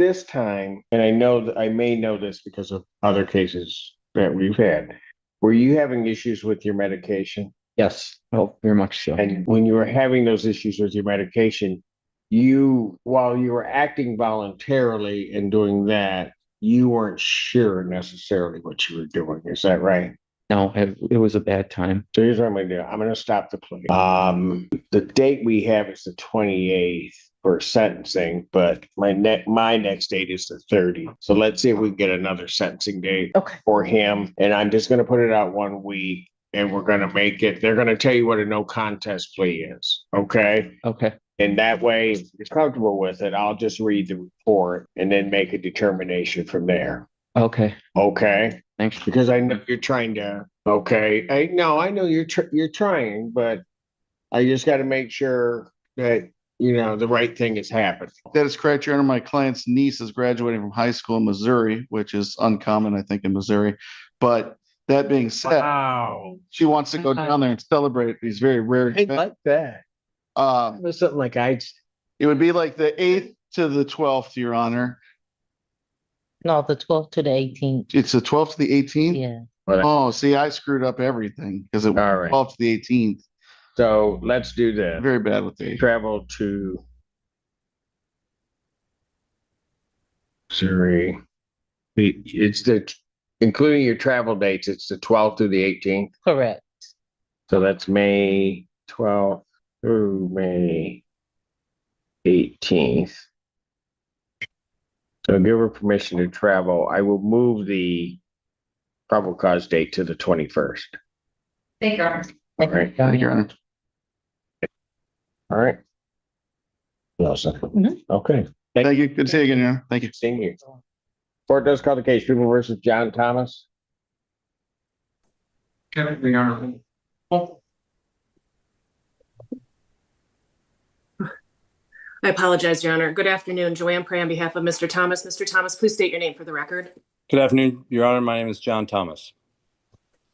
this time, and I know that I may know this because of other cases that we've had, were you having issues with your medication? Yes. Oh, very much so. And when you were having those issues with your medication, while you were acting voluntarily and doing that, you weren't sure necessarily what you were doing. Is that right? No, it was a bad time. So here's what I'm going to do. I'm going to stop the plea. The date we have is the 28th for sentencing, but my next date is the 30th. So let's see if we can get another sentencing date for him. And I'm just going to put it out 1 week, and we're going to make it. They're going to tell you what a no contest plea is. Okay. Okay. And that way, if you're comfortable with it, I'll just read the report and then make a determination from there. Okay. Okay. Thanks. Because I know you're trying to. Okay. I know you're trying, but I just got to make sure that the right thing is happening. That is correct, Your Honor. My client's niece is graduating from high school in Missouri, which is uncommon, I think, in Missouri. But that being said, Wow, she wants to go down there and celebrate these very rare I events. like that. It was something like it would be like the 8th to the 12th, Your Honor. No, the 12th to the 18th. It's the 12th to the 18th? Yeah. Oh, see, I screwed up everything because it was All right. 12th to the 18th. So let's do this. Very bad with the Travel to Missouri. It's including your travel dates, it's the 12th through the 18th. Correct. So that's May 12th through May 18th. So give her permission to travel. I will move the probable cause date to the 21st. Thank you, Your Honor. All right. Thank you, Your Honor. All right. Okay. Thank you. Good to see you again, Your Honor. Thank you. Same here. Court does call the case, People versus John Thomas. Kevin, Your Honor. I apologize, Your Honor. Good afternoon. Joanne Prey on behalf of Mr. Thomas. Mr. Thomas, please state your name for the record. Good afternoon, Your Honor. My name is John Thomas.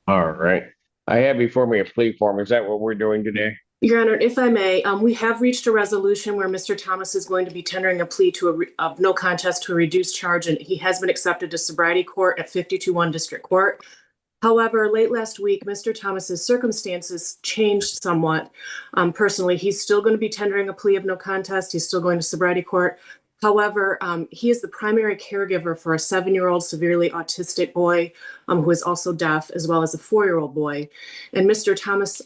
All right. I have before me a plea form. Is that what we're doing today? Your Honor, if I may, we have reached a resolution where Mr. Thomas is going to be tendering a plea to of no contest to a reduced charge, and he has been accepted to sobriety court at 52-1 District Court. However, late last week, Mr. Thomas's circumstances changed somewhat. Personally, he's still going to be tendering a plea of no contest. He's still going to sobriety court. However, he is the primary caregiver for a 7-year-old severely autistic boy who is also deaf, as well as a 4-year-old boy. And Mr. Thomas,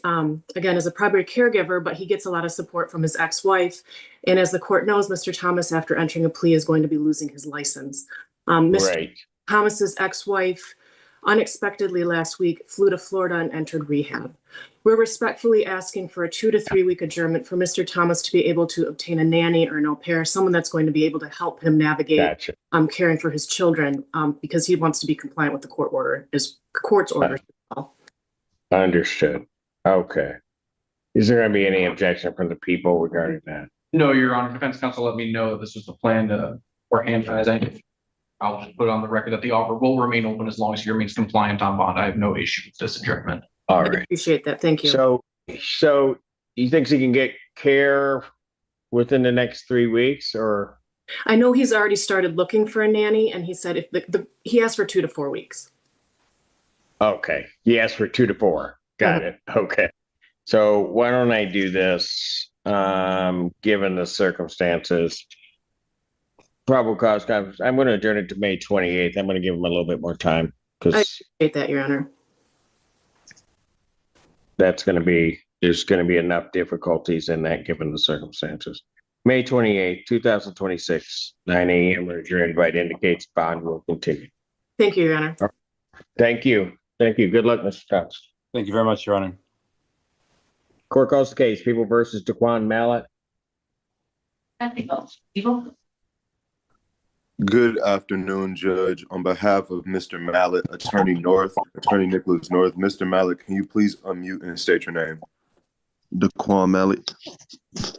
again, is a primary caregiver, but he gets a lot of support from his ex-wife. And as the court knows, Mr. Thomas, after entering a plea, is going to be losing his license. Mr. Thomas's ex-wife unexpectedly last week flew to Florida and entered rehab. We're respectfully asking for a 2 to 3 week adjournment for Mr. Thomas to be able to obtain a nanny or an au pair, someone that's going to be able to help him navigate caring for his children, because he wants to be compliant with the court order, court's orders as well. Understood. Okay. Is there going to be any objection from the people regarding that? No, Your Honor. Defense counsel let me know that this was the plan for hand-sizing. I'll just put on the record that the offer will remain open as long as he remains compliant on bond. I have no issue with this adjournment. All right. I appreciate that. Thank you. So he thinks he can get care within the next 3 weeks, or? I know he's already started looking for a nanny, and he said if he asked for 2 to 4 weeks. Okay. He asked for 2 to 4. Got it. Okay. So why don't I do this, given the circumstances? Probable cause conference. I'm going to adjourn it to May 28th. I'm going to give him a little bit more time I because appreciate that, Your Honor. there's going to be enough difficulties in that given the circumstances. May 28th, 2026, 9 a.m. Your invite indicates bond will continue. Thank you, Your Honor. Thank you. Thank you. Good luck, Mr. Thomas. Thank you very much, Your Honor. Court calls the case. People versus Daquan Mallett. People. Good afternoon, Judge. On behalf of Mr. Mallett, Attorney Nicholas North, Mr. Mallett, can you please unmute and state your name? Daquan Mallett.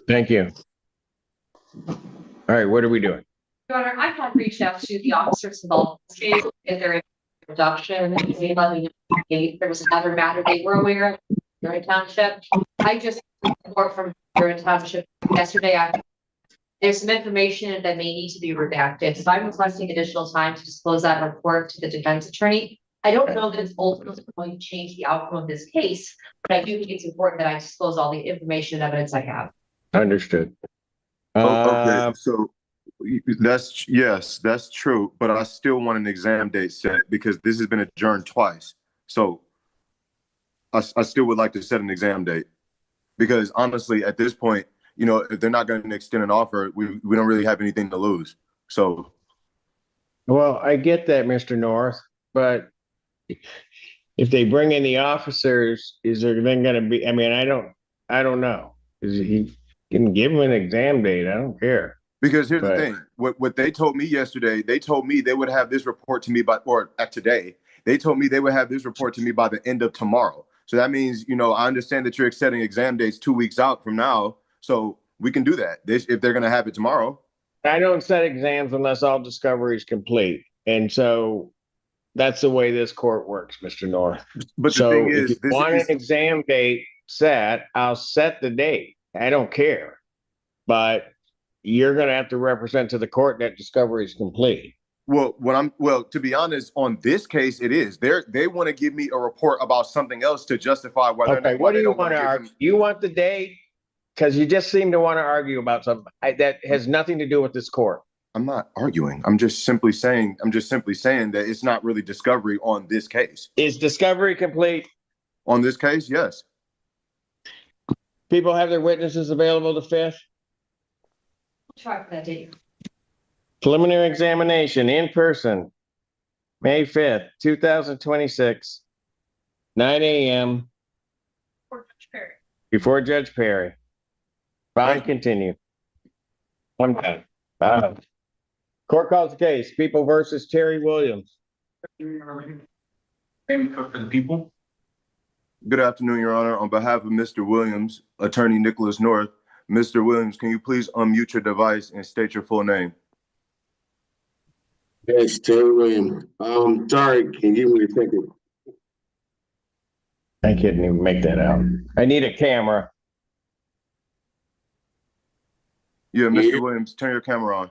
Thank you. All right, what are we doing? Your Honor, I had reached out to the officers involved in this case, get their introduction. They let me know there was another matter they were aware of during township. I just report from during township yesterday after There's some information that may need to be redacted. So I'm requesting additional time to disclose that report to the defense attorney. I don't know that it's ultimately going to change the outcome of this case, but I do think it's important that I disclose all the information and evidence I have. Understood. Okay, so yes, that's true, but I still want an exam date set because this has been adjourned twice. So I still would like to set an exam date because honestly, at this point, you know, if they're not going to extend an offer, we don't really have anything to lose. So, Well, I get that, Mr. North, but if they bring in the officers, is there then going to be, I mean, I don't know. Is he can give them an exam date? I don't care. because here's But- the thing, what they told me yesterday, they told me they would have this report to me today. They told me they would have this report to me by the end of tomorrow. So that means, you know, I understand that you're setting exam dates 2 weeks out from now. So we can do that if they're going to have it tomorrow. I don't set exams unless all discovery is complete. And so that's the way this court works, Mr. North. But the So thing if is, you want an exam date set, I'll set the date. I don't care. But you're going to have to represent to the court that discovery is complete. well, to be honest, on this case, it is. They want to give me a report about something else to justify whether or Okay, not what do they you don't want to give argue? them- You want the date? Because you just seem to want to argue about something that has nothing to do with this court. I'm not arguing. I'm just simply saying that it's not really discovery on this case. Is discovery complete? On this case, yes. People have their witnesses available the 5th? Try for that date. Preliminary examination in person, May 5th, 2026, 9 a.m. before Judge Perry. Bond continue. I'm done. Court calls the case, People versus Terry Williams. Raymond Cook for the people. Good afternoon, Your Honor. On behalf of Mr. Williams, Attorney Nicholas North, Mr. Williams, can you please unmute your device and state your full name? Yes, Terry Williams. Sorry, can you give me a second? I couldn't even make that out. I need a camera. Yeah, Mr. Yeah. Williams, turn your camera on.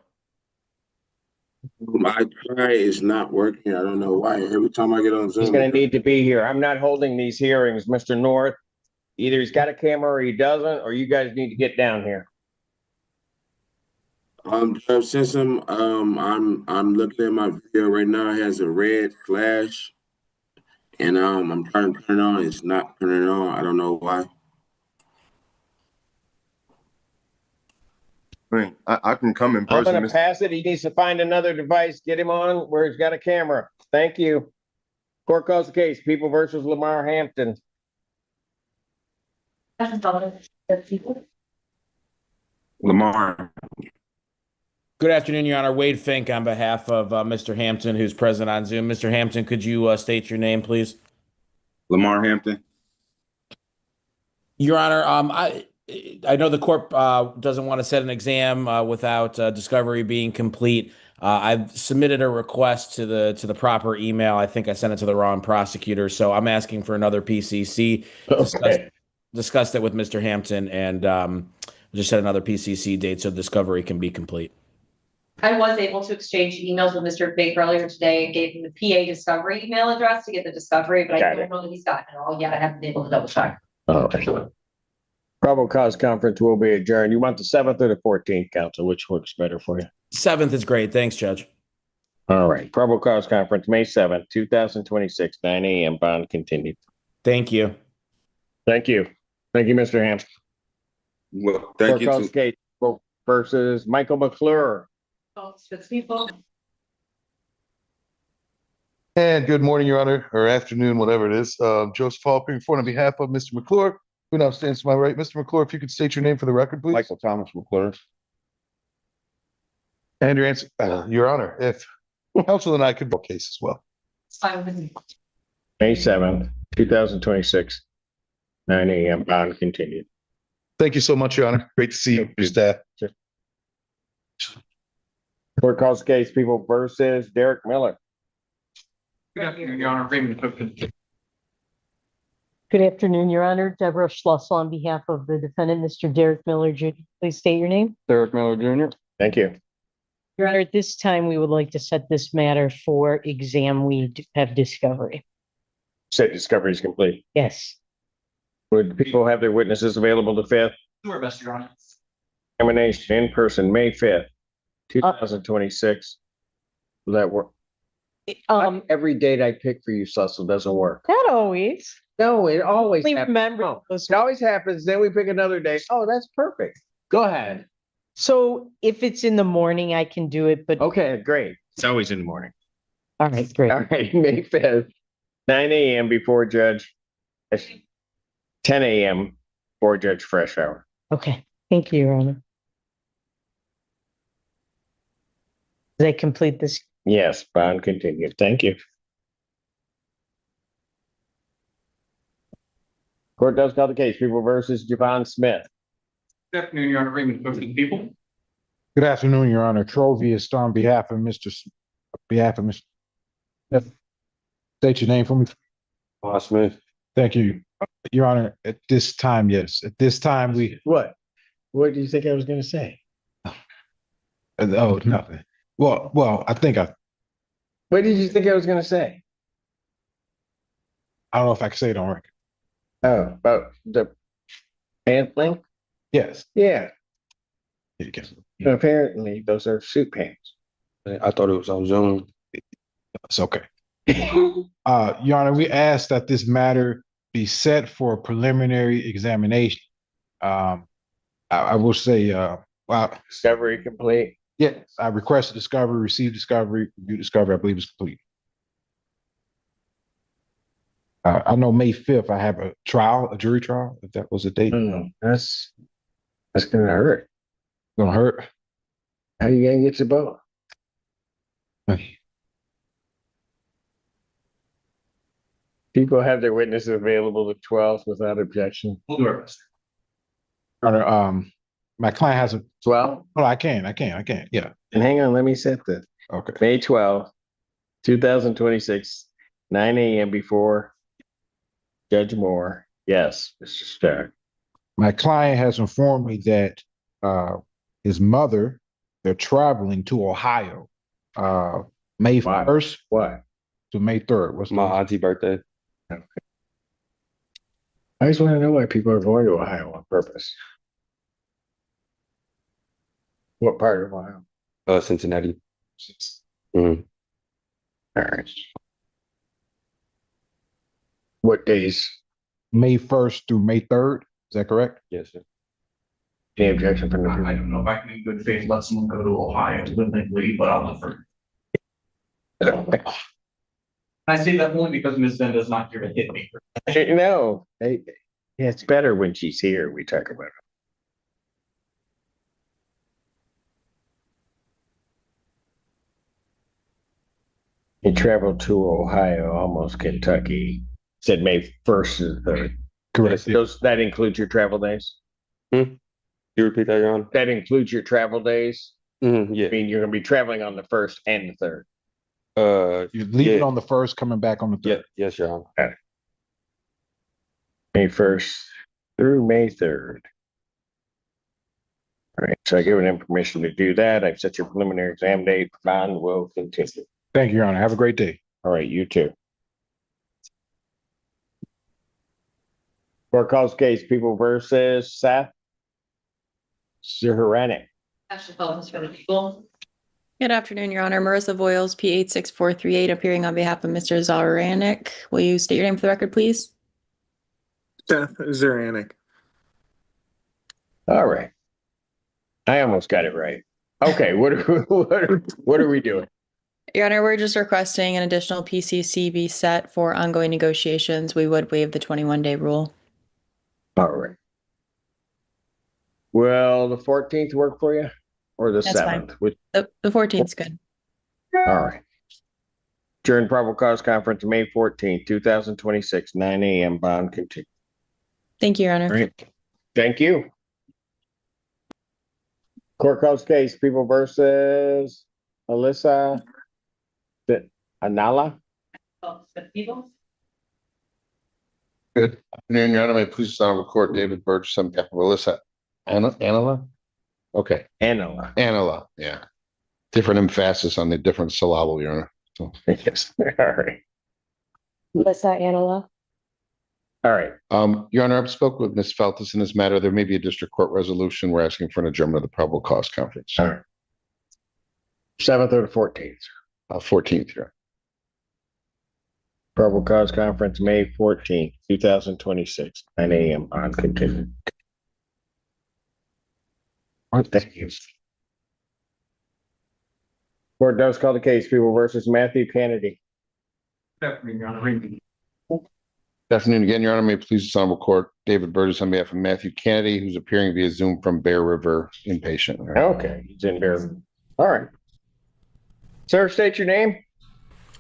My try is not working. I don't know why. Every time I get on Zoom. He's gonna need to be here. I'm not holding these hearings, Mr. North. Either he's got a camera or he doesn't, or you guys need to get down here. Judge Simpson, I'm looking at my video right now. It has a red flash. And I'm trying to turn it on. It's not turning on. I don't know why. I mean, I can come in I'm person. gonna pass it. He needs to find another device. Get him on where he's got a camera. Thank you. Court calls the case, People versus Lamar Hampton. Lamar. Good afternoon, Your Honor. Wade Fink on behalf of Mr. Hampton, who's present on Zoom. Mr. Hampton, could you state your name, please? Lamar Hampton. Your Honor, I know the court doesn't want to set an exam without discovery being complete. I've submitted a request to the proper email. I think I sent it to the wrong prosecutor, so I'm asking for another PCC. Okay. Discussed it with Mr. Hampton, and just set another PCC date so discovery can be complete. I was able to exchange emails with Mr. Fink earlier today and gave him the PA discovery email address to get the discovery, but I Got don't know that he's gotten it all yet. I haven't been able to double check. Oh, excellent. Probable cause conference will be adjourned. You want the 7th or the 14th, counsel? Which works better for you? 7th is great. Thanks, Judge. All right. Probable cause conference, May 7th, 2026, 9 a.m. Bond continued. Thank you. Thank you. Thank you, Mr. Hampton. Well, Court calls the case, People versus Michael McClure. People. And good morning, Your Honor, or afternoon, whatever it is. Joseph Halpern, on behalf of Mr. McClure, who now stands to my right. Mr. McClure, if you could state your name for the record, please. Michael Thomas McClure. And your answer, Your Honor, if counsel and I could vote case as well. It's fine with me. May 7th, 2026, 9 a.m. Bond continued. Thank you so much, Your Honor. Great to see you, your staff. Court calls the case, People versus Derek Miller. Good afternoon, Your Honor. Raymond Cook for the Good afternoon, Your Honor. Deborah Schlossel on behalf of the defendant, Mr. Derek Miller Jr. Please state your name. Derek Miller Jr. Thank you. Your Honor, at this time, we would like to set this matter for exam. We have discovery. Said discovery is complete. Yes. Would people have their witnesses available the fifth? Do our best, Your Honor. Examination in person, May 5th, 2026. Will that work? Every date I pick for you, Cecil, doesn't work. Not always. No, it always We happens. remember. No, it always happens. Then we pick another day. Oh, that's perfect. Go ahead. So if it's in the morning, I can do it, but Okay, great. It's always in the morning. all right, great. All right, May 5th, 9 a.m. before Judge, 10 a.m. before Judge Fresh Hour. Okay, thank you, Your Honor. Does that complete this? Yes, bond continued. Thank you. Court does call the case, People versus Javon Smith. Good afternoon, Your Honor. Raymond Cook for the people. Good afternoon, Your Honor. Trovia is on behalf of Mr. Smith. State your name for me. Smith. Thank you. Your Honor, at this time, yes. At this time, What? What do you think I was going to say? oh, nothing. Well, I think What did you think I was going to say? I don't know if I can say it on record. Oh, about the pant thing? Yes. Yeah. You can. Apparently, those are suit pants. I thought it was on Zoom. It's okay. Your Honor, we ask that this matter be set for a preliminary examination. I will say, well, Discovery complete. yes, I requested discovery, received discovery, review discovery, I believe it's complete. I know May 5th, I have a jury trial, if that was a date. That's going to hurt. Gonna hurt. How you going to get to both? People have their witnesses available the 12th without objection. We'll do our best. Your Honor, my client has a, 12? oh, I can, yeah, And hang on, let me set this. okay. May 12th, 2026, 9 a.m. before Judge Moore. Yes, Mr. Stark. My client has informed me that his mother, they're traveling to Ohio, May Why? 1st What? to May 3rd. What's My auntie birthday. I just want to know why people are going to Ohio on purpose. What part of Ohio? Cincinnati. All right. What days? May 1st through May 3rd? Is that correct? Yes, sir. Any objection from the I people? don't know if I can in good faith let someone go to Ohio to live legally, but I'll defer. I say that only because Ms. Zenda's not here to hit me. No, yeah, it's better when she's here. We talk about it. He traveled to Ohio, almost Kentucky. Said May 1st to the 3rd. Correct. That includes your travel days? You repeat that, Your Honor? That includes your travel days? Yeah. I mean, you're gonna be traveling on the 1st and the 3rd. You're leaving Yeah. on the 1st, coming back on the 3rd. Yes, Your Honor. May 1st through May 3rd. All right, so I given him permission to do that. I've set your preliminary exam date. Bond will continue. Thank you, Your Honor. Have a great day. All right, you too. Court calls case People versus Seth Zaharanik. Ashley Collins for the people. Good afternoon, Your Honor. Marissa Voiles, P86438, appearing on behalf of Mr. Zaharanik. Will you state your name for the record, please? Seth Zaranik. All right. I almost got it right. Okay, what are we doing? Your Honor, we're just requesting an additional PCC be set for ongoing negotiations. We would waive the 21-day rule. All right. Will the 14th work for you? Or the That's fine. 7th? Which, The 14th is good. all right. During probable cause conference, May 14th, 2026, 9 a.m. Bond continue. Thank you, Your Honor. Great. Thank you. Court calls case People versus Alyssa Anala. Oh, for the people. Good afternoon, Your Honor. May I please record David Burgess on behalf of Alyssa Anala? Okay, Anila. Anila, yeah. Different emphasis on the different syllable, Your Honor. So, Yes, all right. Melissa Anala. All right. Your Honor, I've spoke with Ms. Feltus in this matter. There may be a district court resolution. We're asking for an adjournment of the probable cause conference. All right. 7th or the 14th. 14th, Your Honor. Probable cause conference, May 14th, 2026, 9 a.m. on continue. All right, thank you. Court does call the case, People versus Matthew Kennedy. Good afternoon again, Your Honor. May it please this honorable court, David Burgess on behalf of Matthew Kennedy, who's appearing via Zoom from Bear River inpatient. Okay, he's in there. All right. Sir, state your name.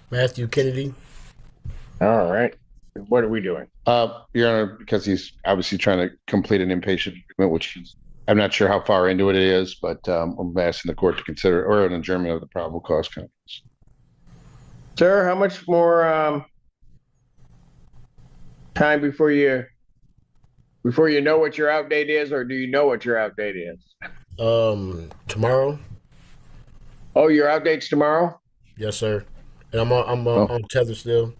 Matthew Kennedy. All right. What are we doing? Your Honor, because he's obviously trying to complete an inpatient treatment, which I'm not sure how far into it is, but I'm asking the court to consider or an adjournment of the probable cause conference. Sir, how much more time before you know what your out date is, or do you know what your out date is? Tomorrow. Oh, your out date's tomorrow? Yes, sir. And I'm on tether still.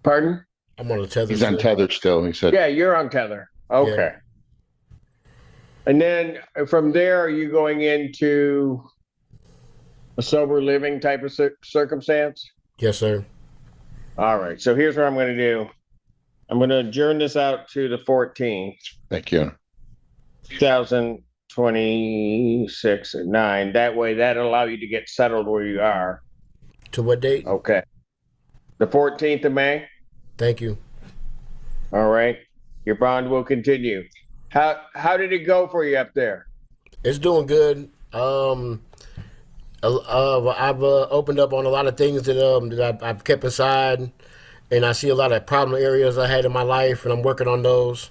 Pardon? I'm on a tether. He's on tether still, he said. Yeah, you're on tether. Okay. Yeah. And then from there, are you going into a sober living type of circumstance? Yes, sir. All right. So here's what I'm going to do. I'm going to adjourn this out to the 14th. Thank you. 2026 at 9. That way, that'll allow you to get settled where you are. To what date? Okay. The 14th of May. Thank you. All right. Your bond will continue. How did it go for you up there? It's doing good. I've opened up on a lot of things that I've kept aside, and I see a lot of problem areas I had in my life, and I'm working on those.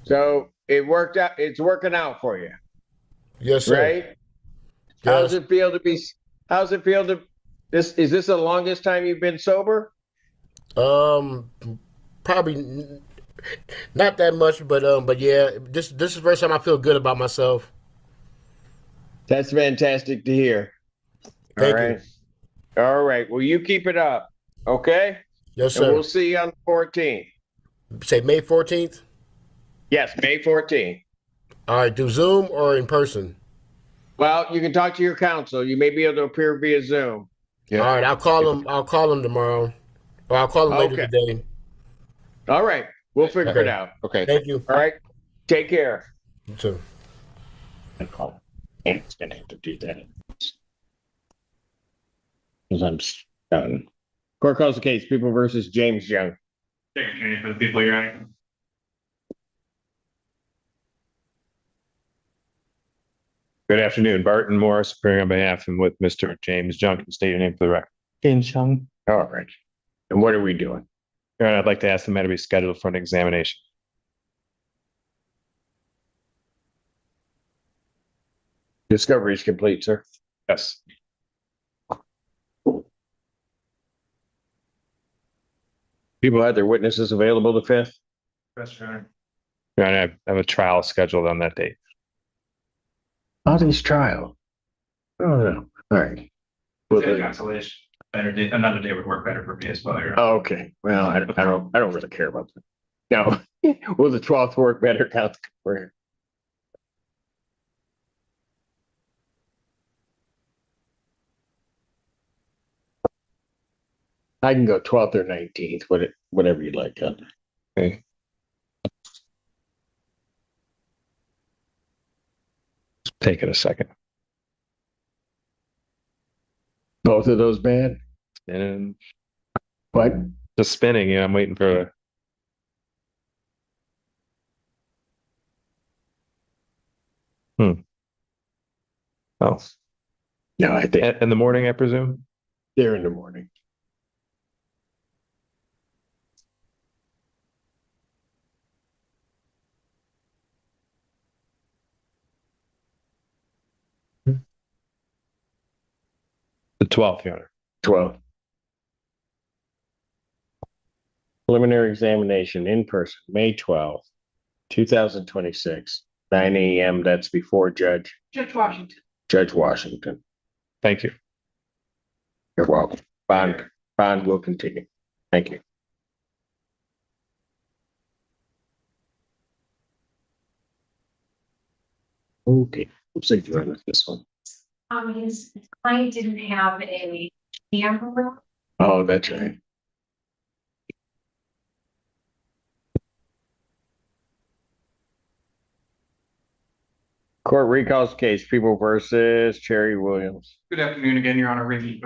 So it worked out. It's working out for you. Yes, sir. Right? Yes. How's it feel to is this the longest time you've been sober? Probably not that much, but yeah, this is the first time I feel good about myself. That's fantastic to hear. Thank All right. All right. Well, you keep it up. Okay? Yes, And sir. we'll see you on the 14th. Say May 14th? Yes, May 14th. All right, do Zoom or in person? Well, you can talk to your counsel. You may be able to appear via Zoom. Yeah. All right, I'll call him tomorrow. Or I'll call him later today. All right. We'll figure it out. Okay. Thank you. All right. Take care. You too. And it's gonna have to do that. Because I'm done. Court calls the case, People versus James Young. For the people you're on. Good afternoon, Barton Morris, appearing on behalf and with Mr. James Junk. State your name for the record. James Young. All right. And what are we doing? Your Honor, I'd like to ask the matter to be scheduled for an examination. Discovery is complete, sir. Yes. People had their witnesses available the 5th? Yes, Your Honor. Your Honor, I have a trial scheduled on that date. Audie's trial. Oh, no. All right. Consolation. Better day, another day would work better for me as well. Your Honor. Oh, okay. Well, I don't really care about that. No. Will the 12th work better? Count for you. I can go 12th or 19th, whatever you like. Okay. Take it a second. Both of those bad? And What? just spinning, yeah, I'm waiting for Oh, No, I think in the morning, I presume? they're in the morning. The 12th, Your Honor. 12th. Preliminary examination in person, May 12th, 2026, 9 a.m. That's before Judge Washington. Thank you. You're welcome. Bond will continue. Thank you. Okay, looks like you're on this one. His client didn't have a camera. Oh, that's right. Court recalls case, People versus Cherry Williams. Good afternoon again, Your Honor. Good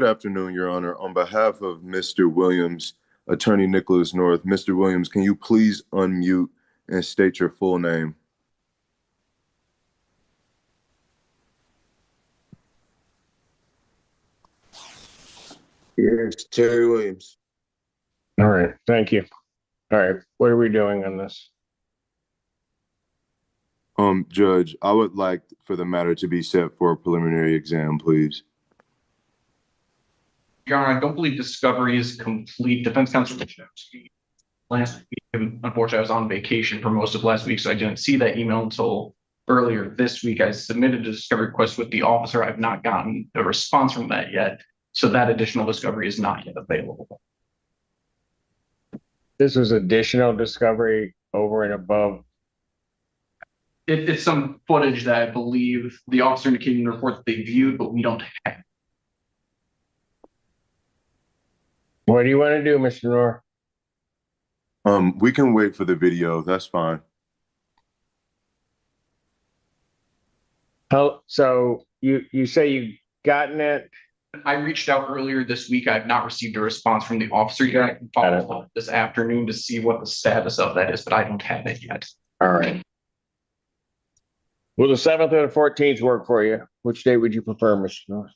afternoon, Your Honor. On behalf of Mr. Williams, Attorney Nicholas North, Mr. Williams, can you please unmute and state your full name? Here's Terry Williams. All right, thank you. All right, what are we doing on this? Judge, I would like for the matter to be set for a preliminary exam, please. Your Honor, I don't believe discovery is complete. Defense counsel reached out to me last week. Unfortunately, I was on vacation for most of last week, so I didn't see that email until earlier this week. I submitted a discovery request with the officer. I've not gotten a response from that yet, so that additional discovery is not yet available. This is additional discovery over and above. It's some footage that I believe the officer indicated in the report that they viewed, but we don't have. What do you want to do, Mr. Noor? We can wait for the video. That's fine. So you say you've gotten it? I reached out earlier this week. I have not received a response from the officer yet. I can follow up this afternoon to see what the status of that is, but I don't have it yet. All right. Will the 7th or the 14th work for you? Which day would you prefer, Mr. North?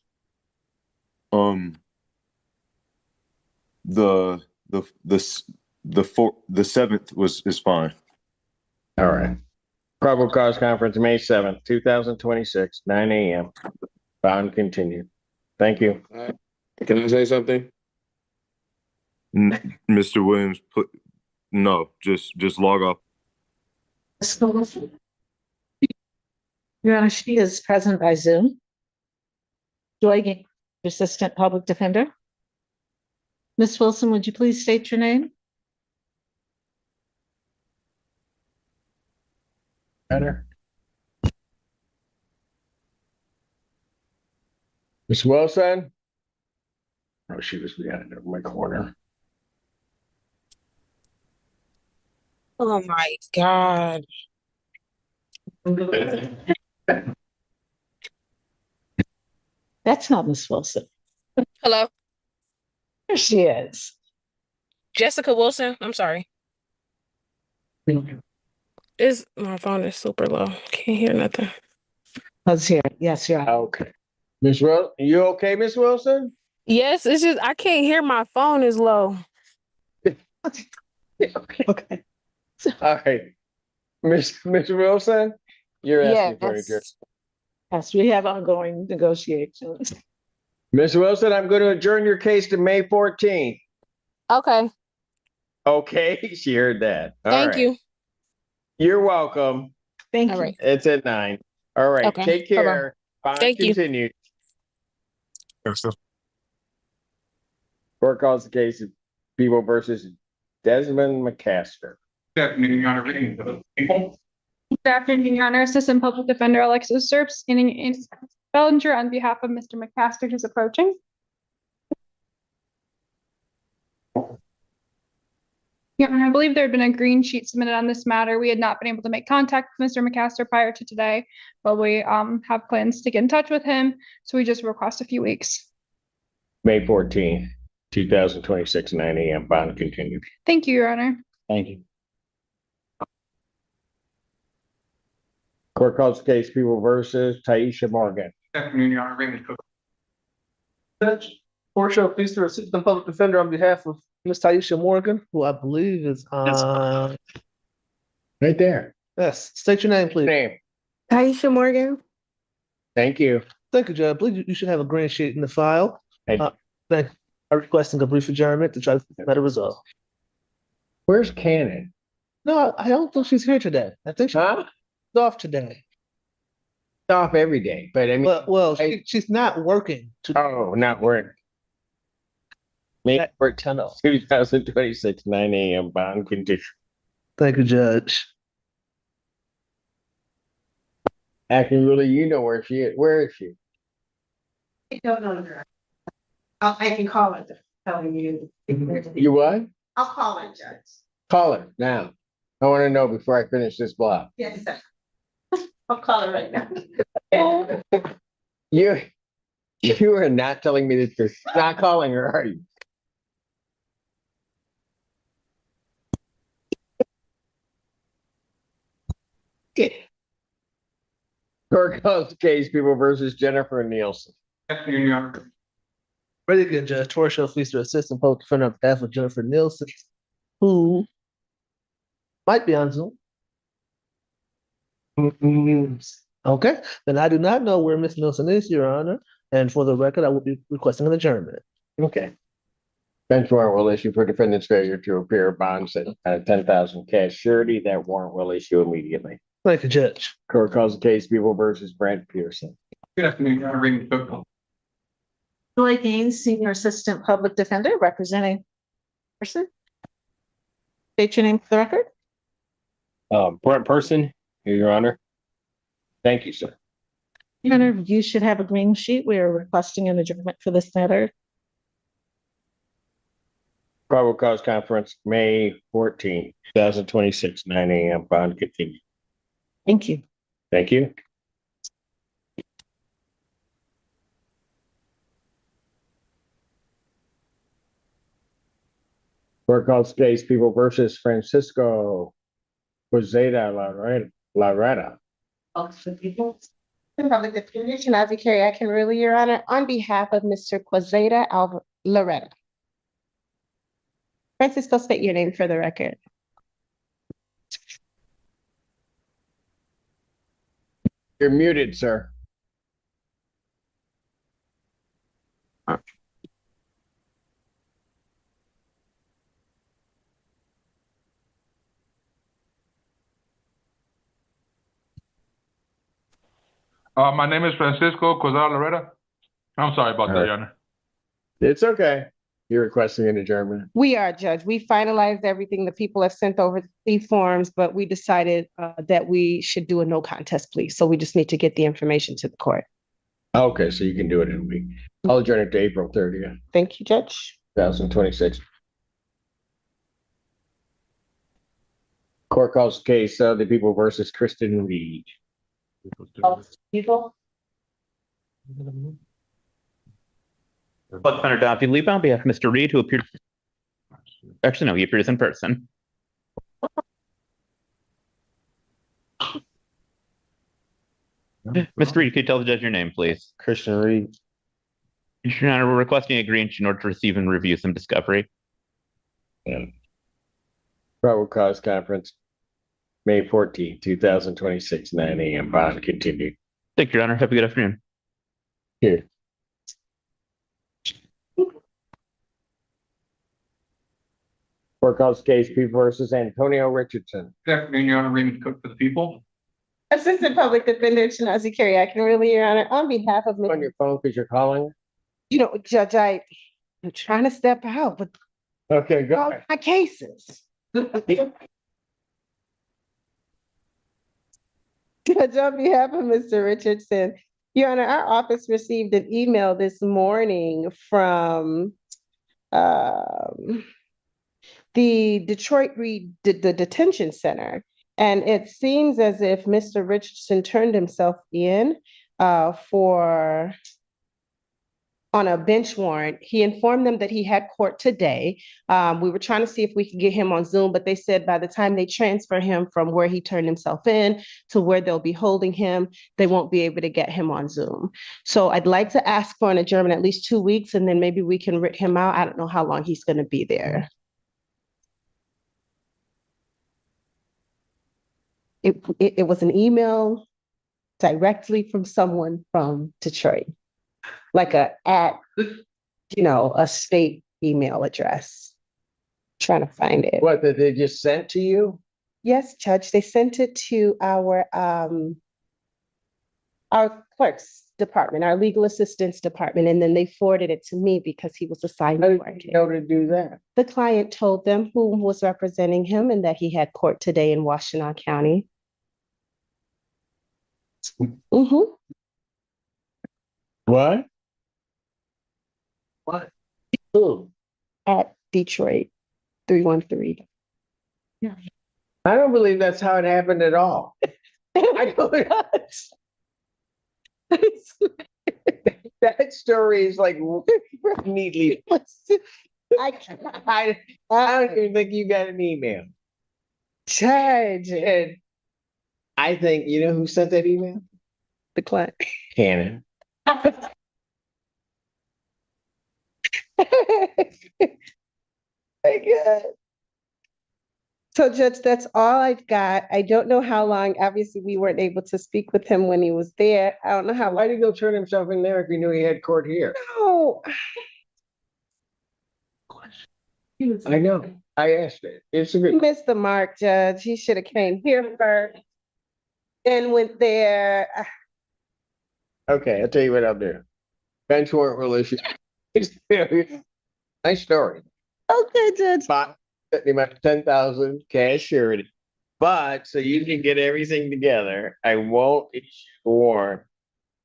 The 7th is fine. All right. Probable cause conference, May 7th, 2026, 9 a.m. Bound continued. Thank you. Can I say something? Mr. Williams, no, just log off. Your Honor, she is present by Zoom. Do I get Assistant Public Defender? Ms. Wilson, would you please state your name? Better. Ms. Wilson? Oh, she was behind my corner. Oh my God. That's not Ms. Wilson. Hello, There she is. Jessica Wilson. I'm sorry. My phone is super low. Can't hear nothing. Let's hear it. Yes, you're right. Okay. Ms. Wilson, you okay, Ms. Wilson? Yes, it's just I can't hear. My phone is low. Okay. All right. Ms. Wilson, you're asking for it. Yes, we have ongoing negotiations. Ms. Wilson, I'm going to adjourn your case to May 14th. Okay. Okay, she heard that. All Thank right. you. You're welcome. Thank All you. right. It's at 9. All right. Okay. Take care. Bye. Thank you. Continue. Court calls the case of People versus Desmond McCaster. Good afternoon, Your Honor. Good afternoon, Your Honor. Assistant Public Defender Alexis Serp, standing in Bellinger on behalf of Mr. McCaster, who's approaching. Your Honor, I believe there had been a green sheet submitted on this matter. We had not been able to make contact with Mr. McCaster prior to today, but we have plans to get in touch with him, so we just request a few weeks. May 14th, 2026, 9 a.m. Bond continued. Thank you, Your Honor. Thank you. Court calls the case People versus Taisha Morgan. Good afternoon, Your Honor. Raymond Cook. Judge, Portia, please to Assistant Public Defender on behalf of Ms. Taisha Morgan, who I believe is right there. Yes, state your name, please. Name. Taisha Morgan. Thank you. Thank you, Judge. I believe you should have a green sheet in the file. Thank you. Thank you. I'm requesting a brief adjournment to try to get the matter resolved. Where's Cannon? No, I don't think she's here today. I think she's off today. Off every day, but I mean, Well, she's not working. oh, not work. May Work 10 off. 2026, 9 a.m. bond condition. Thank you, Judge. Acting really, you know where she is. Where is she? I don't know her. I can call her, telling you. You what? I'll call her, Judge. Call her now. I want to know before I finish this block. Yes, sir. I'll call her right now. You are not telling me that you're not calling her, are you? Court calls the case People versus Jennifer Nielsen. Afternoon, Your Honor. Ready again, Judge. Torshell Feaster, Assistant Public Defender on behalf of Jennifer Nielsen, who might be on Zoom. Okay, then I do not know where Miss Nielsen is, Your Honor. And for the record, I will be requesting an adjournment. Okay. Bench warrant will issue for defendant's failure to appear bonds at 10,000 cash surety. That warrant will issue immediately. Thank you, Judge. Court calls the case People versus Brent Pearson. Good afternoon, Your Honor. Raymond Cook. Joy Gaines, Senior Assistant Public Defender, representing person. State your name for the record. Brent Person, Your Honor. Thank you, sir. Your Honor, you should have a green sheet. We are requesting an adjournment for this matter. Probable cause conference, May 14, 2026, 9 a.m. Bond continued. Thank you. Thank you. Court calls case People versus Francisco Quezada Larreta. Public Defender, as carry, I can really, Your Honor, on behalf of Mr. Quezada Loretta. Francisco, state your name for the record. You're muted, sir. My name is Francisco Quezada Loretta. I'm sorry about that, Your Honor. It's okay. You're requesting an adjournment. We are, Judge. We finalized everything. The people have sent over the forms, but we decided that we should do a no contest plea. So we just need to get the information to the court. Okay, so you can do it in a week. I'll adjourn it to April 30th. Thank you, Judge. 2026. Court calls case the People versus Kristen Reed. People. Public Defender Duffy Lee on behalf of Mr. Reed, who appeared. Actually, no, he appears in person. Mr. Reed, could you tell the judge your name, please? Christian Reed. Your Honor, we're requesting a green sheet in order to receive and review some discovery. Yeah. Probable cause conference, May 14, 2026, 9 a.m. Bond continued. Thank you, Your Honor. Have a good afternoon. Here. Court calls case People versus Antonio Richardson. Good afternoon, Your Honor. Raymond Cook for the people. Assistant Public Defender Chinazi Carey, I can really, Your Honor, on behalf of On your phone because you're calling? you know, Judge, I'm trying to step out, but Okay, go all ahead. my cases. Judge, on behalf of Mr. Richardson, Your Honor, our office received an email this morning from the Detroit the detention center. And it seems as if Mr. Richardson turned himself in on a bench warrant. He informed them that he had court today. We were trying to see if we could get him on Zoom, but they said by the time they transfer him from where he turned himself in to where they'll be holding him, they won't be able to get him on Zoom. So I'd like to ask for an adjournment at least 2 weeks, and then maybe we can writ him out. I don't know how long he's going to be there. It was an email directly from someone from Detroit, like a state email address. Trying to find it. What, that they just sent to you? Yes, Judge, they sent it to our clerk's department, our legal assistance department, and then they forwarded it to me because he was assigned to work it. Know to do that? The client told them who was representing him and that he had court today in Washtenaw County. Mm-hmm. What? What? Who? At Detroit 313. Yeah. I don't believe that's how it happened at all. I don't. That story is like neatly. I don't even think you got an email. Judge. And I think, you know who sent that email? The client. Cannon. My God. So, Judge, that's all I've got. I don't know how long. Obviously, we weren't able to speak with him when he was there. I don't know how Why long. did he go turn himself in there if he knew he had court here? No. I know. I asked it. It's a He good. missed the mark, Judge. He should have came here first. Then went there. Okay, I'll tell you what I'll do. Bench warrant will issue. Nice story. Okay, Judge. But the amount of 10,000 cash surety. But so you can get everything together, I won't issue a warrant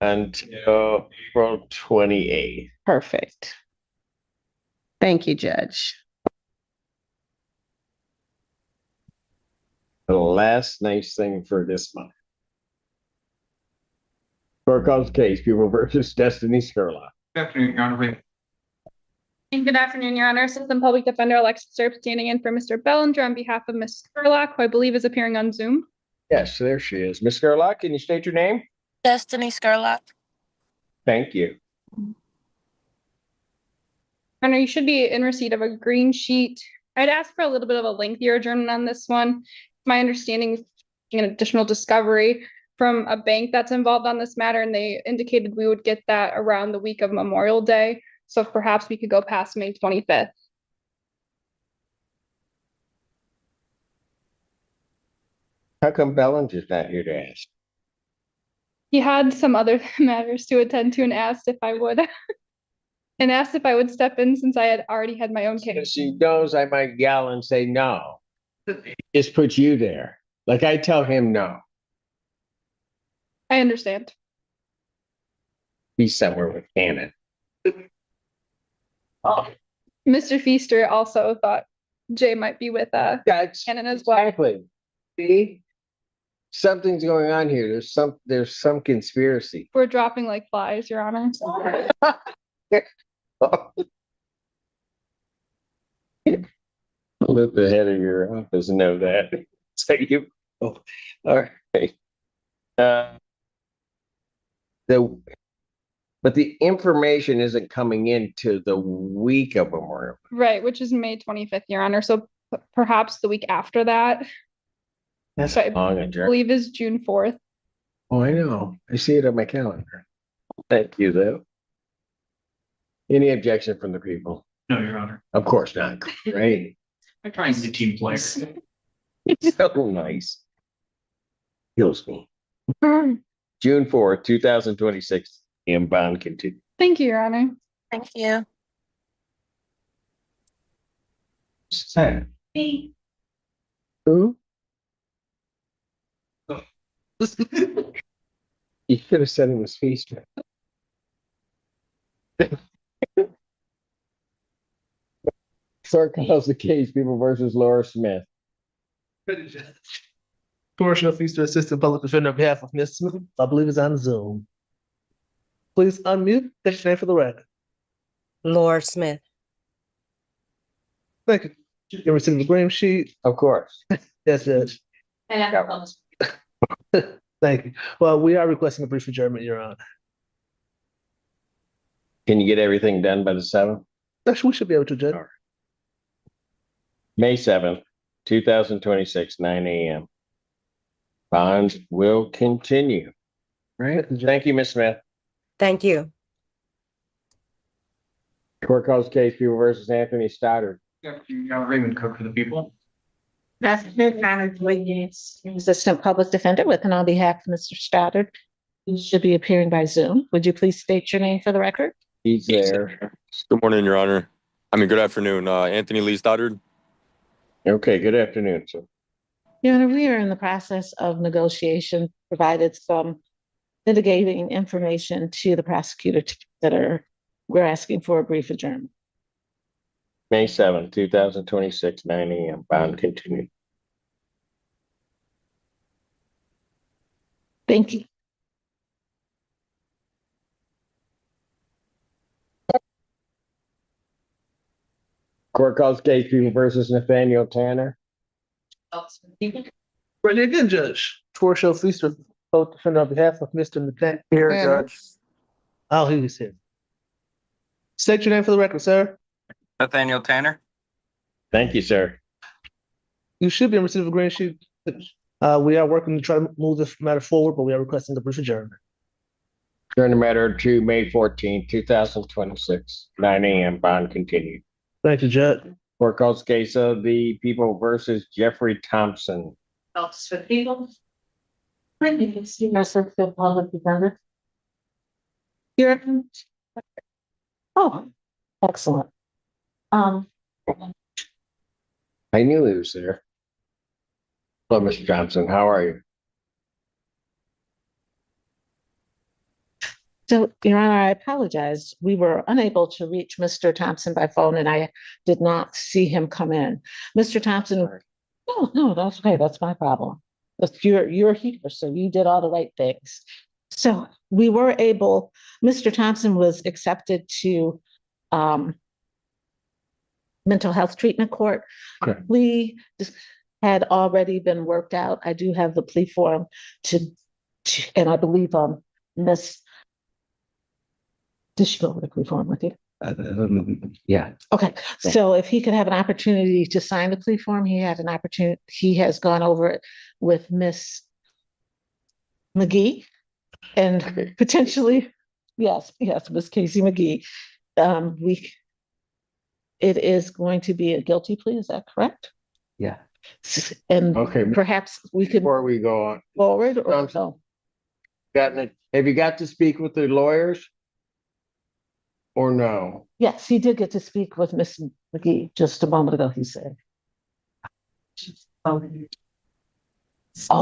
until April 28th. Perfect. Thank you, Judge. The last nice thing for this month. Court calls case, People versus Destiny Sherlock. Good afternoon, Your Honor. And good afternoon, Your Honor. Assistant Public Defender Alexis Serp standing in for Mr. Bellinger on behalf of Ms. Sherlock, who I believe is appearing on Zoom. Yes, there she is. Ms. Sherlock, can you state your name? Destiny Scarlock. Thank you. Your Honor, you should be in receipt of a green sheet. I'd ask for a little bit of a lengthier adjournment on this one. My understanding is an additional discovery from a bank that's involved on this matter, and they indicated we would get that around the week of Memorial Day. So perhaps we could go past May 25th. How come Bellinger's not here to ask? He had some other matters to attend to and asked if I would. And asked if I would step in since I had already had my own case. She knows I might yell and say no. Just put you there. Like I tell him no. I understand. He's somewhere with Cannon. Mr. Feaster also thought Jay might be with Cannon as well. Exactly. See? Something's going on here. There's some conspiracy. We're dropping like flies, Your Honor. Let the head of your office know that. Say you. Oh, all right. But the information isn't coming into the week of Memorial. Right, which is May 25th, Your Honor. So perhaps the week after that. That's I long adjournment. believe is June 4th. Oh, I know. I see it on my calendar. Thank you, though. Any objection from the people? No, Your Honor. Of course not. Right? I'm trying to be a team player. It's so nice. Kills me. June 4th, 2026. In bond continue. Thank you, Your Honor. Thank you. Sad. Who? You should have said it was Feaster. Sir calls the case, People versus Laura Smith. Portia Feaster, Assistant Public Defender on behalf of Ms. Smith, I believe is on Zoom. Please unmute, state your name for the record. Laura Smith. Thank you. You're receiving the green sheet. Of course. Yes, Judge. Thank you. Well, we are requesting a brief adjournment, Your Honor. Can you get everything done by the 7th? Actually, we should be able to adjourn. May 7th, 2026, 9 a.m. Bonds will continue. Right? Thank you, Ms. Smith. Thank you. Court calls case, People versus Anthony Stoddard. Raymond Cook for the people. Assistant Public Defender with and on behalf of Mr. Stoddard, who should be appearing by Zoom. Would you please state your name for the record? He's there. Good morning, Your Honor. Good afternoon. Anthony Lee Stoddard. Okay, good afternoon, sir. Your Honor, we are in the process of negotiation, provided some mitigating information to the prosecutor to consider. We're asking for a brief adjournment. May 7th, 2026, 9 a.m. Bond continued. Thank you. Court calls case people versus Nathaniel Tanner. Ready again, Judge. Torshell Fleester, both defender on behalf of Mr. Nathaniel. Here, Judge. Oh, he was here. State your name for the record, sir. Nathaniel Tanner. Thank you, sir. You should be in receipt of a green sheet. We are working to try to move this matter forward, but we are requesting a brief adjournment. Turn the matter to May 14th, 2026, 9 a.m. Bond continued. Thank you, Judge. Court calls case of the people versus Jeffrey Thompson. Helps for people. You can see myself the public defender. Here. Oh, excellent. I knew he was there. Hello, Mr. Thompson. How are you? So, Your Honor, I apologize. We were unable to reach Mr. Thompson by phone, and I did not see him come in. Mr. Thompson, no, that's okay. That's my problem. You're here, so you did all the right things. So we were able, Mr. Thompson was accepted to mental health treatment court. Okay. We had already been worked out. I do have the plea form and I believe Miss. Did she go over the plea form with you? Yeah. Okay, so if he could have an opportunity to sign the plea form, he had an opportunity. He has gone over it with Miss McGee and potentially, yes, Miss Casey McGee. It is going to be a guilty plea. Is that correct? Yeah. And okay, perhaps we could before we go on forward or so. Have you got to speak with the lawyers? Or no? Yes, he did get to speak with Miss McGee just a moment ago, he said. Oh,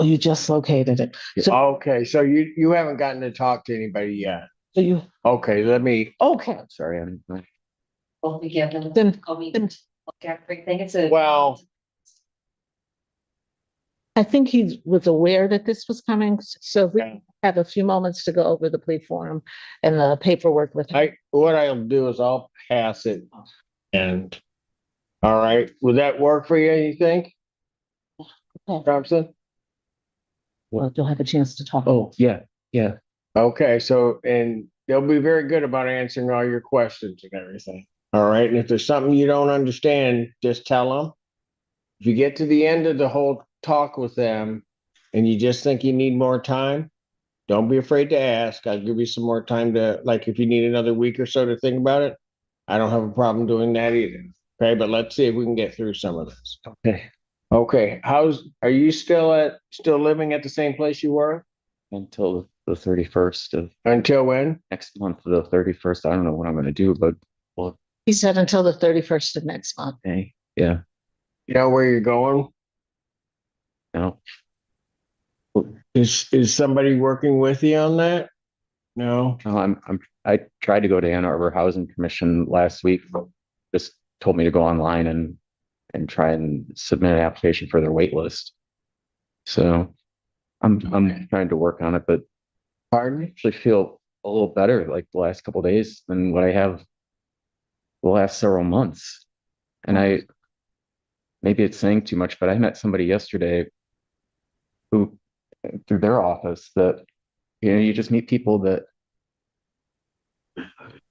you just located it. So, okay, so you haven't gotten to talk to anybody yet. So you okay, let me okay. Sorry, I'm Well, we give them, then look at everything. It's a well. I think he was aware that this was coming, so we have a few moments to go over the plea form and the paperwork with him. What I'll do is I'll pass it, and all right, would that work for you? You think, Thompson? Well, you'll have a chance to talk. Oh, yeah. Okay, so and they'll be very good about answering all your questions and everything. All right, and if there's something you don't understand, just tell them. If you get to the end of the whole talk with them and you just think you need more time, don't be afraid to ask. I'll give you some more time to, like, if you need another week or so to think about it, I don't have a problem doing that either. Okay, but let's see if we can get through some of this. Okay, are you still living at the same place you were? Until the 31st of Until when? next month, the 31st. I don't know what I'm going to do, but well, He said until the 31st of next month. okay. Yeah. You know where you're going? No. Is somebody working with you on that? No. No, I tried to go to Ann Arbor Housing Commission last week. Just told me to go online and try and submit an application for their wait list. So I'm trying to work on it, but pardon me? I actually feel a little better like the last couple of days than what I have the last several months. And maybe it's saying too much, but I met somebody yesterday who through their office that, you just meet people that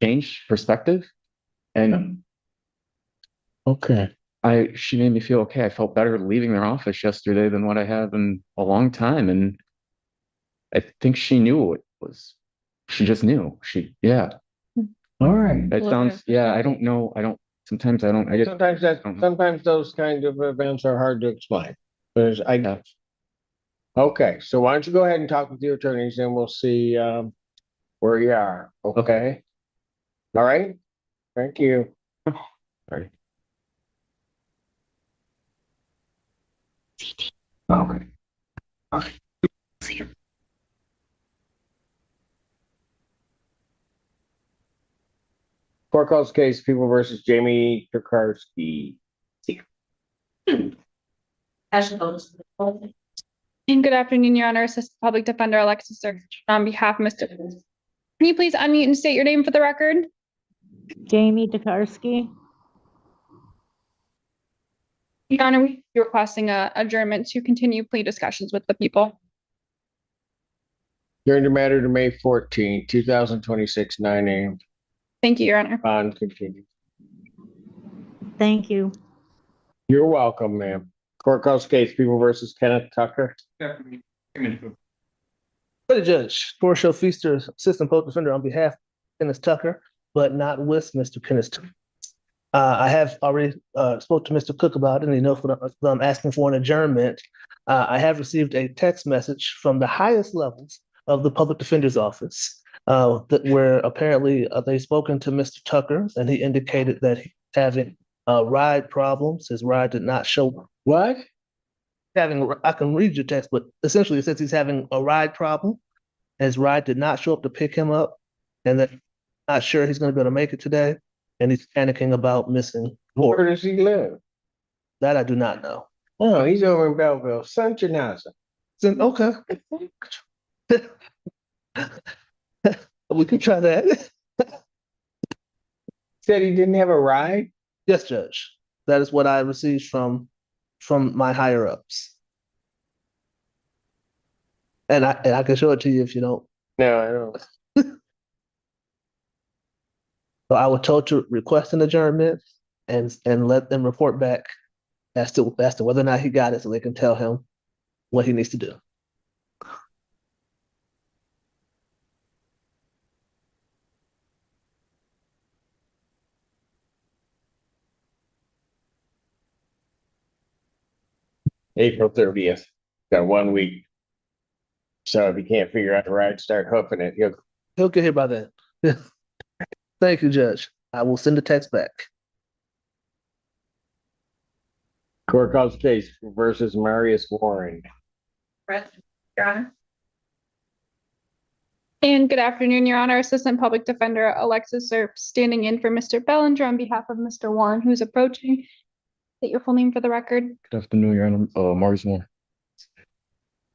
change perspective. And okay. She made me feel okay. I felt better leaving their office yesterday than what I have in a long time. And I think she knew what it was. She just knew. Yeah. All right. It sounds, I don't know. sometimes I don't, I get, Sometimes those kind of events are hard to explain. Okay, so why don't you go ahead and talk with your attorneys and we'll see, where you are, okay? All right, thank you. sorry. Okay. Court calls case People versus Jamie Tokarski. And good afternoon, Your Honor, Assistant Public Defender Alexis Search on behalf of Mr. Can you please unmute and state your name for the record? Jamie Tokarski. Your Honor, we're requesting a adjournment to continue plea discussions with the people. During the matter to May 14, 2026, 9 a.m. Thank you, Your Honor. Bond continued. Thank you. You're welcome, ma'am. Court calls case People versus Kenneth Tucker. For the judge, Torshell Feaster, Assistant Public Defender on behalf of Kenneth Tucker, but not with Mr. Kenneth Tucker. I have already spoke to Mr. Cook about it, and he knows what I'm asking for an adjournment. I have received a text message from the highest levels of the Public Defender's Office where apparently they've spoken to Mr. Tucker, and he indicated that he's having ride problems. His ride did not show. What? I can read your text, but essentially it says he's having a ride problem. His ride did not show up to pick him up, and that not sure he's going to be able to make it today, and he's panicking about missing court. Where does he live? That I do not know. Oh, he's over in Belleville, San Janaza. Okay. We can try that. Said he didn't have a ride? Yes, Judge. That is what I received from my higher ups. And I can show it to you if you don't. No, I don't. So I was told to request an adjournment and let them report back as to whether or not he got it, so they can tell him what he needs to do. April 30th. Got 1 week. So if he can't figure out the ride, start hoofing it. He'll get here by then. Thank you, Judge. I will send a text back. Court calls case versus Marius Warren. Your Honor. And good afternoon, Your Honor. Assistant Public Defender Alexis Serp standing in for Mr. Bellinger on behalf of Mr. Warren, who's approaching. State your full name for the record. Good afternoon, Your Honor. Maurice Moore.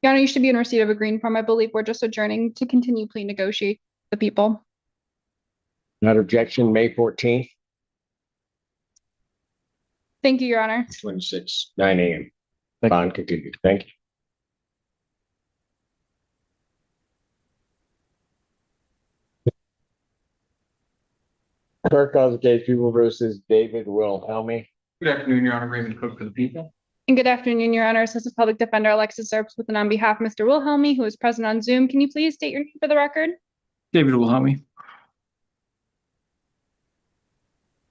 Your Honor, you should be in receipt of a green form. I believe we're just adjourning to continue plea negotiate with the people. Not objection, May 14th, Thank you, Your Honor. 26, 9 a.m. Bond continued. Thank you. Court calls the case People versus David Wilhelmi. Good afternoon, Your Honor. Raymond Cook for the people. And good afternoon, Your Honor. Assistant Public Defender Alexis Serps with and on behalf of Mr. Wilhelmi, who is present on Zoom. Can you please state your name for the record? David Wilhelmi.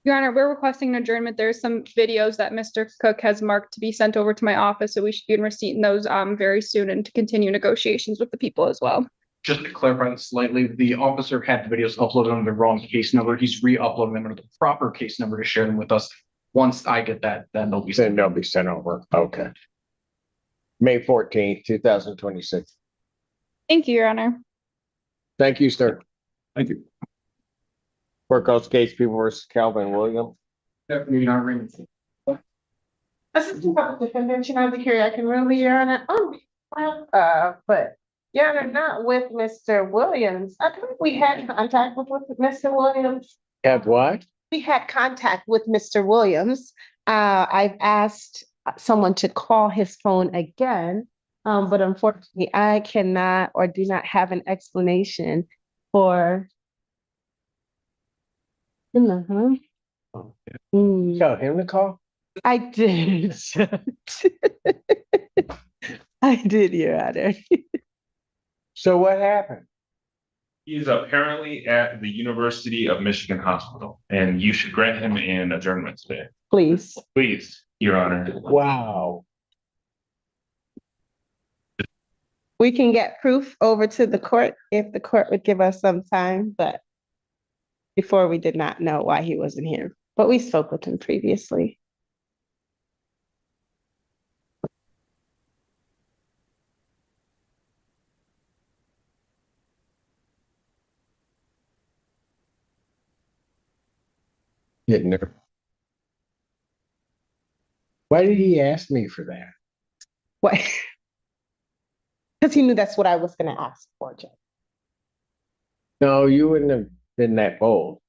Your Honor, we're requesting an adjournment. There's some videos that Mr. Cook has marked to be sent over to my office, so we should be in receipt in those very soon and to continue negotiations with the people as well. Just to clarify slightly, the officer had the videos uploaded under the wrong case number. He's re-uploading them under the proper case number to share them with us. Once I get that, then they'll be sent over. Okay. May 14th, 2026. Thank you, Your Honor. Thank you, sir. Thank you. Court calls case People versus Calvin Williams. Good afternoon, Your Honor. Raymond. Assistant Public Defender, I'll be here. I can really, Your Honor. But Your Honor, not with Mr. Williams. I think we had contact with Mr. Williams. Have what? We had contact with Mr. Williams. I've asked someone to call his phone again, but unfortunately, I cannot or do not have an explanation for. Tell him to call? I did. I did, Your Honor. So what happened? He is apparently at the University of Michigan Hospital, and you should grant him an adjournment today. Please. Please, Your Honor. Wow. We can get proof over to the court if the court would give us some time, but before we did not know why he wasn't here, but we spoke with him previously. Getting there. Why did he ask me for that? Why? Because he knew that's what I was gonna ask for, Judge. No, you wouldn't have been that bold.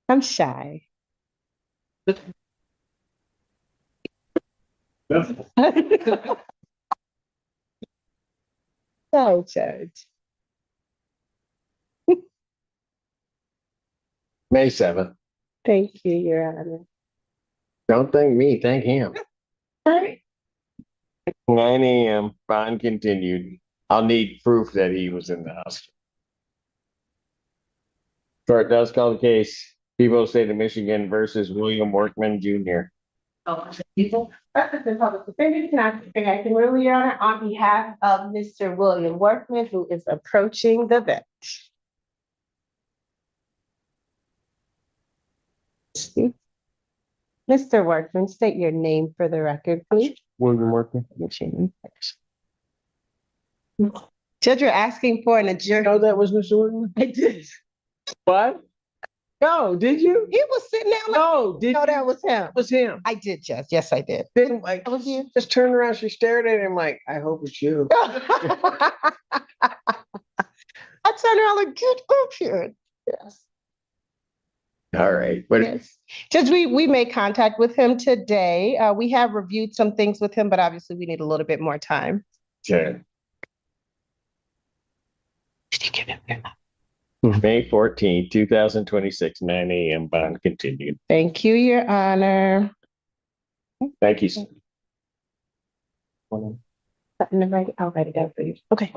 I'm shy. Oh, Judge. May 7th. Thank you, Your Honor. Don't thank me, thank him. All right. 9 a.m. Bond continued. I'll need proof that he was in the hospital. Court does call the case. People of the State of Michigan versus William Workman Jr. People, the public defender, I can really, Your Honor, on behalf of Mr. William Workman, who is approaching the bench. Mr. Workman, state your name for the record, please. William Workman. Judge, you're asking for an adjournment. Oh, that was Mr. Workman? I did. What? No, did you? He was sitting there like, No, did no, you? that was him. That was him. I did, Judge. Yes, I did. Then like, That was you. just turned around, she stared at him like, I hope it's you. I turned around like, get up here. Yes. All right. But Yes. Judge, we made contact with him today. We have reviewed some things with him, but obviously we need a little bit more time. okay. Did you give him your May 14, 2026, 9 a.m. Bond continued. Thank you, Your Honor. Thank you, sir. I'll write it down for you. Okay.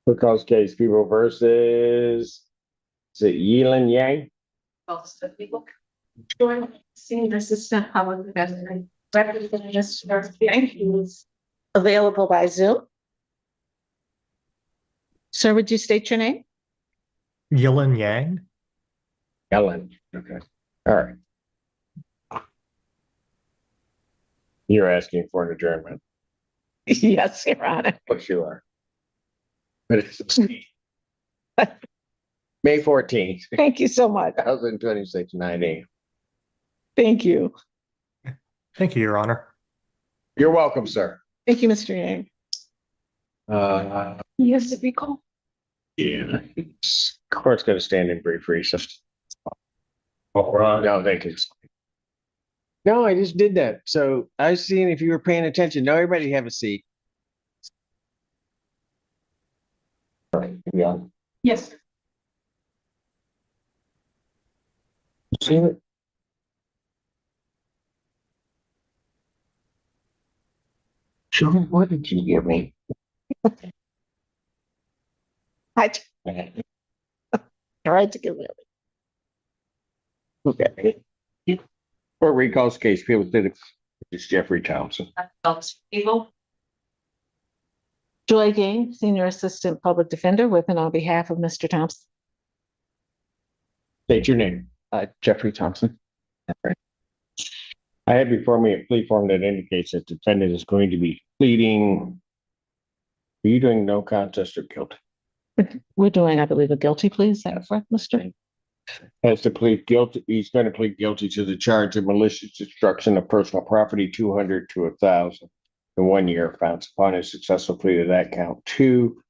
Court calls case People versus, is it Yilin Yang? People. Senior Assistant Public Defender. Representative He's available by Zoom. Sir, would you state your name? Yilin Yang. Ellen. Okay. All right. You're asking for an adjournment. Yes, Your Honor. What you are. But it's May 14th, Thank you so much. 2026, 9 a.m. Thank you. Thank you, Your Honor. You're welcome, sir. Thank you, Mr. Yang. Yes, to recall. Yeah. Court's gonna stand in brief recess. No, thank you. No, I just did that. So I was seeing if you were paying attention. No, everybody have a seat. All right, yeah. Yes. See it? Sure, what did you give me? I tried to get rid of it. Okay. Court recalls case People did it. It's Jeffrey Thompson. People. Joy Gang, Senior Assistant Public Defender, with and on behalf of Mr. Thompson. State your name. Jeffrey Thompson. I have before me a plea form that indicates that the defendant is going to be pleading. Are you doing no contest or guilty? We're doing, I believe, a guilty plea. Is that correct, Mr. Has to plead guilty. He's going to plead guilty to the charge of malicious destruction of personal property, 200 to 1,000. The 1 year offense. Upon a successful plea to that count 2,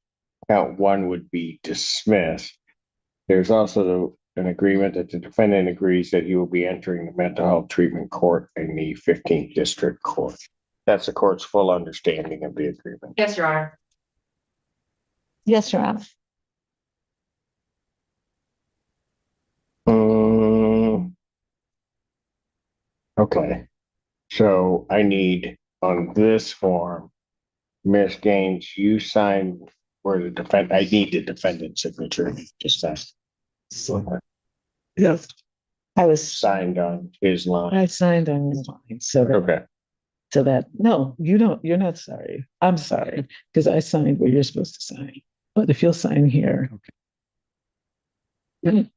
count 1 would be dismissed. There's also an agreement that the defendant agrees that he will be entering the mental health treatment court in the 15th District Court. That's the court's full understanding of the agreement. Yes, Your Honor. Yes, Your Honor. Okay. So I need on this form, Ms. Gaines, you signed where I need the defendant's signature, just that. Yes. I was, Signed on his line. I signed on his line, so that, Okay. no, you don't, you're not sorry. I'm sorry, because I signed where you're supposed to sign. But if you'll sign here. When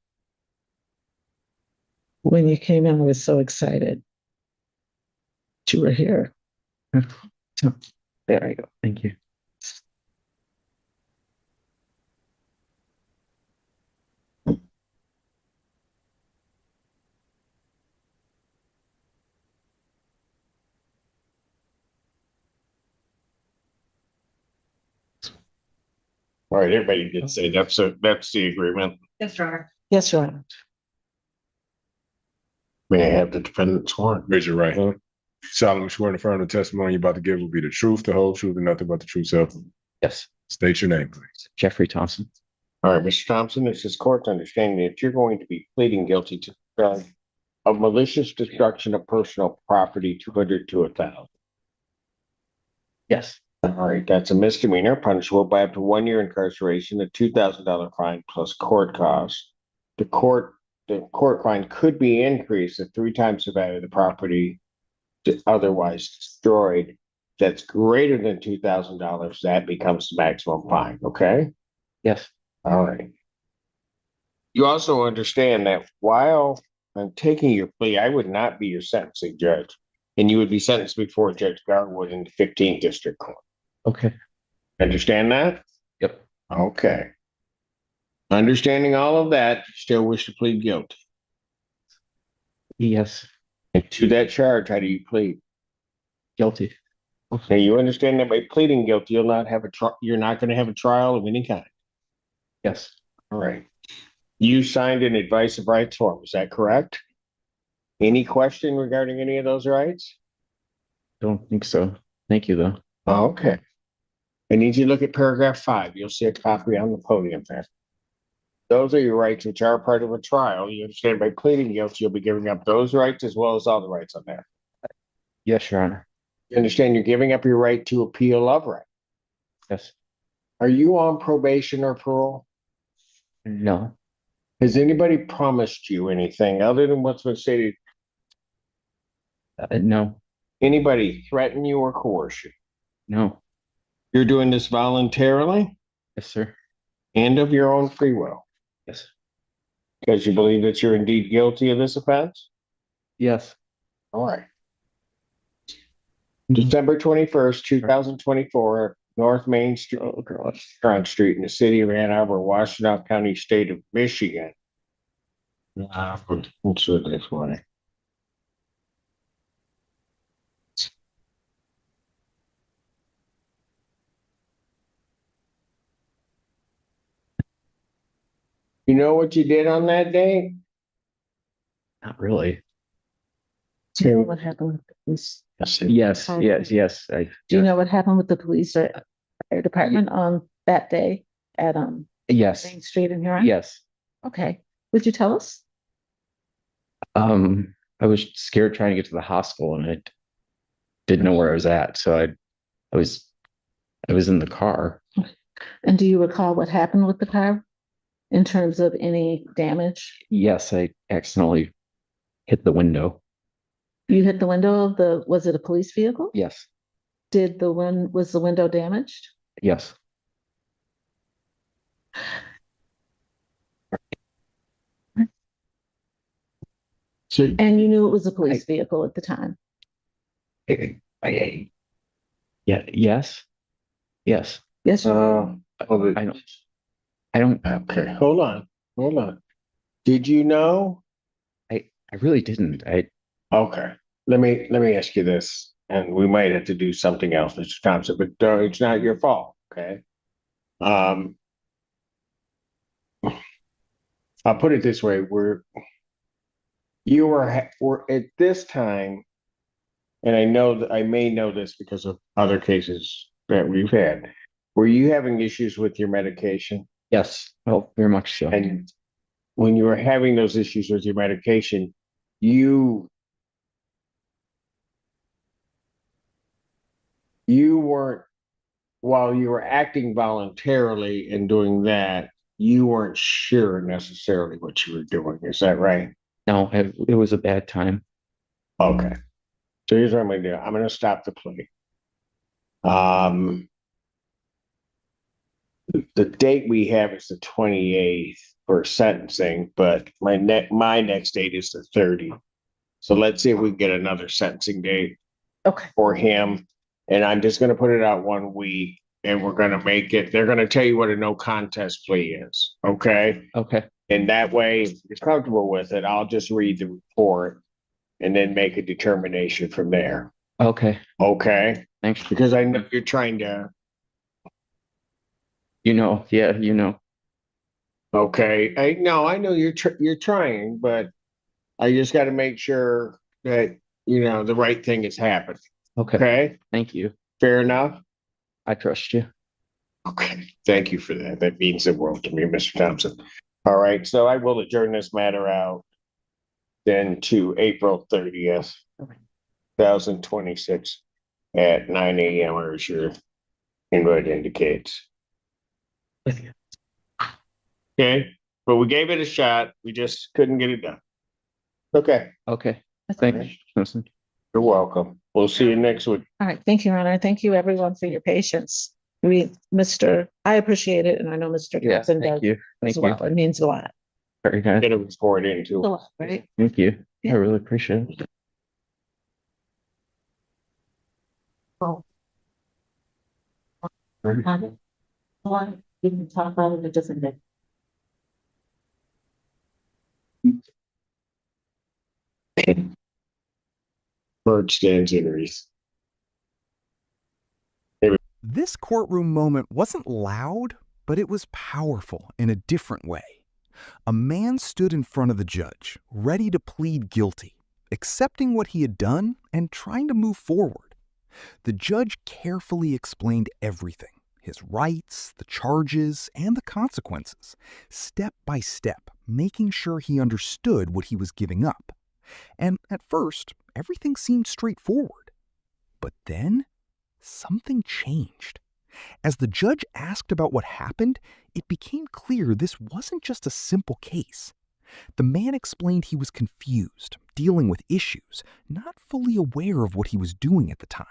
you came in, I was so excited that you were here. So, there I go. Thank you. All right, everybody did say that's the agreement. Yes, Your Honor. Yes, Your Honor. May I have the defendant sworn? Raise your right hand. Solemnly swear in the firm the testimony you're about to give will be the truth, the whole truth, and nothing but the truth. Self. Yes. State your name, please. Jeffrey Thompson. All right, Mr. Thompson, this is court's understanding that you're going to be pleading guilty to the charge of malicious destruction of personal property, 200 to 1,000. Yes. All right, that's a misdemeanor, punishable by up to 1 year incarceration, a $2,000 fine plus court costs. The court fine could be increased to 3 times the value of the property otherwise destroyed. That's greater than $2,000. That becomes the maximum fine. Okay. Yes. All right. You also understand that while I'm taking your plea, I would not be your sentencing judge, and you would be sentenced before Judge Garwood in the 15th District Court. Okay. Understand that? Yep. Okay. Understanding all of that, you still wish to plead guilty? Yes. And to that charge, how do you plead? Guilty. Okay, you understand that by pleading guilty, you're not going to have a trial of any kind. Yes. All right. You signed an advice of rights form, is that correct? Any question regarding any of those rights? Don't think so. Thank you, though. Okay. I need you to look at paragraph 5. You'll see a copy on the podium there. Those are your rights which are part of a trial. You understand by pleading guilty, you'll be giving up those rights as well as all the rights on there. Yes, Your Honor. You understand you're giving up your right to appeal of right. Yes. Are you on probation or parole? No. Has anybody promised you anything other than what's been stated? No. Anybody threaten you or coerce you? No. You're doing this voluntarily? Yes, sir. And of your own free will? Yes. Because you believe that you're indeed guilty of this offense? Yes. All right. December 21st, 2024, North Main Street, Front Street in the city of Ann Arbor, Washtenaw County, state of Michigan. Let's do it this morning. You know what you did on that day? Not really. Do you know what happened with the police? Yes. Yes. Do you know what happened with the police or fire department on that day at Yes. Main Street in Huron? Yes. Okay. Would you tell us? I was scared trying to get to the hospital, and I didn't know where I was at, so I was in the car. And do you recall what happened with the car in terms of any damage? Yes, I accidentally hit the window. You hit the window of was it a police vehicle? Yes. Was the window damaged? Yes. And you knew it was a police vehicle at the time? Yeah. Yes. Yes. Yes. I don't. Okay. Hold on. Did you know? I really didn't. Okay. Let me ask you this, and we might have to do something else, Mr. Thompson, but it's not your fault. Okay. I'll put it this way: you were at this time, and I know that I may know this because of other cases that we've had. Were you having issues with your medication? Yes. Well, very much so. And when you were having those issues with your medication, you weren't while you were acting voluntarily and doing that, you weren't sure necessarily what you were doing. Is that right? No, it was a bad time. Okay. So here's what I'm gonna do. I'm gonna stop the plea. The date we have is the 28th for sentencing, but my next date is the 30th. So let's see if we can get another sentencing date for him. And I'm just gonna put it out 1 week and we're gonna make it, they're gonna tell you what a no contest plea is, okay? Okay. And that way, if you're comfortable with it, I'll just read the report and then make a determination from there, Okay. okay? Thanks. Because I know you're trying to, Yeah. okay, I know you're trying, but I just gotta make sure that, the right thing is happening, Okay. okay? Thank you. Fair enough? I trust you. Okay, thank you for that. That means the world to me, Mr. Thompson. All right, so I will adjourn this matter out then to April 30th, 2026 at 9 a.m. or as your invite indicates. Okay, but we gave it a shot. We just couldn't get it done. Okay, Okay. Thanks, Simpson. you're welcome. We'll see you next week. All right, thank you, Your Honor. Thank you, everyone, for your patience. I appreciate it, and I know Mr. Yeah, Thompson thank does you. Thank as you. well. It means a lot. Very nice. Get a report in too. A lot, right? Thank you. I really appreciate it. Oh. You can talk about it a different day. Bird stands in wreath. This courtroom moment wasn't loud, but it was powerful in a different way. A man stood in front of the judge, ready to plead guilty, accepting what he had done and trying to move forward. The judge carefully explained everything, his rights, the charges, and the consequences, step by step, making sure he understood what he was giving up. And at first, everything seemed straightforward. But then, something changed. As the judge asked about what happened, it became clear this wasn't just a simple case. The man explained he was confused, dealing with issues, not fully aware of what he was doing at the time.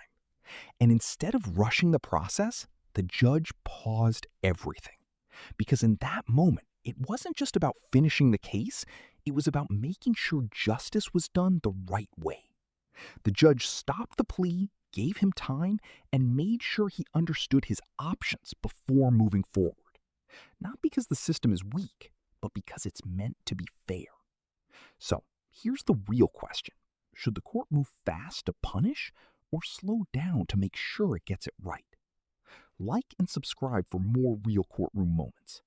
And instead of rushing the process, the judge paused everything. Because in that moment, it wasn't just about finishing the case, it was about making sure justice was done the right way. The judge stopped the plea, gave him time, and made sure he understood his options before moving forward. Not because the system is weak, but because it's meant to be fair. So, here's the real question. Should the court move fast to punish, or slow down to make sure it gets it right? Like and subscribe for more real courtroom moments.